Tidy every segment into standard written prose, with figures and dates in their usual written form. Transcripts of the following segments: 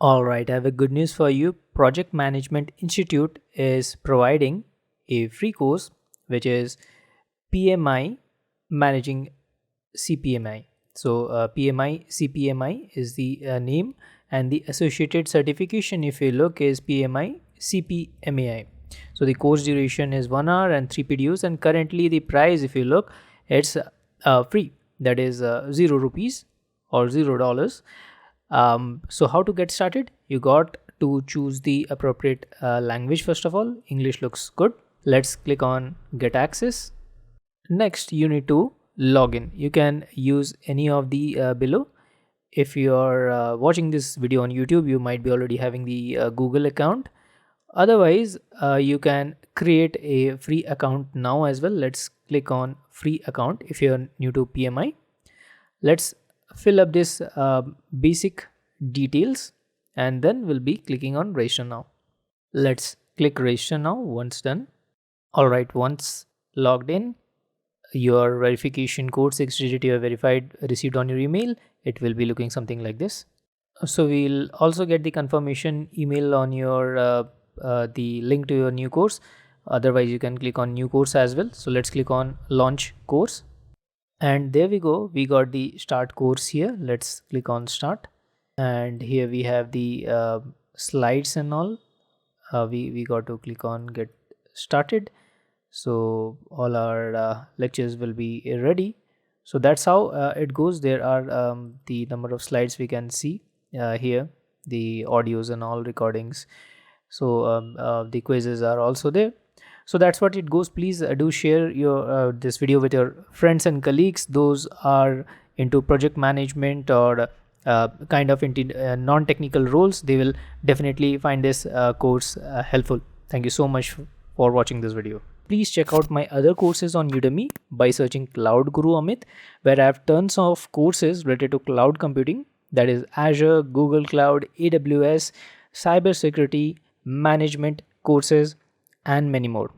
All right, I have a good news for you. Project Management Institute is providing a free course which is PMI Managing CPMI. So, PMI CPMI is the name, and the associated certification, if you look, is PMI CPMAI. So, the course duration is 1 hour and 3 PDUs, and currently the price, if you look, it's free. That is 0 rupees or $0. So how to get started? You got to choose the appropriate language first of all. English looks good. Let's click on get access. Next, you need to log in. You can use any of the below. If you're watching this video on YouTube, you might be already having the Google account. Otherwise, you can create a free account now as well. Let's click on free account if you're new to PMI. Let's fill up this basic details, and then we'll be clicking on register now. Let's click register now once done. All right, once logged in, your verification code 6 digit you have verified received on your email. It will be looking something like this. So we'll also get the confirmation email on your the link to your new course. Otherwise, you can click on new course as well. So let's click on launch course, and there we go. We got the start course here. Let's click on start, and here we have the slides and all. We got to click on get started. So all our lectures will be ready. So that's how it goes. There are the number of slides we can see here, the audios and all recordings. So the quizzes are also there. So that's what it goes. Please do share your this video with your friends and colleagues. Those are into project management or kind of into non-technical roles. They will definitely find this course helpful. Thank you so much for watching this video. Please check out my other courses on Udemy by searching Cloud Guru Amit, where I have tons of courses related to cloud computing, that is Azure, Google Cloud, AWS, cybersecurity, management courses, and many more.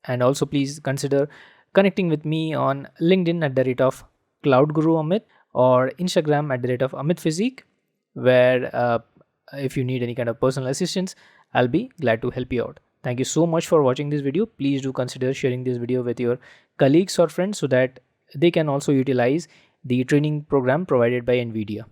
And also please consider connecting with me on LinkedIn at the rate of Cloud Guru Amit, or Instagram at the rate of Amit Physique, where if you need any kind of personal assistance, I'll be glad to help you out. Thank you so much for watching this video. Please do consider sharing this video with your colleagues or friends so that they can also utilize the training program provided by NVIDIA.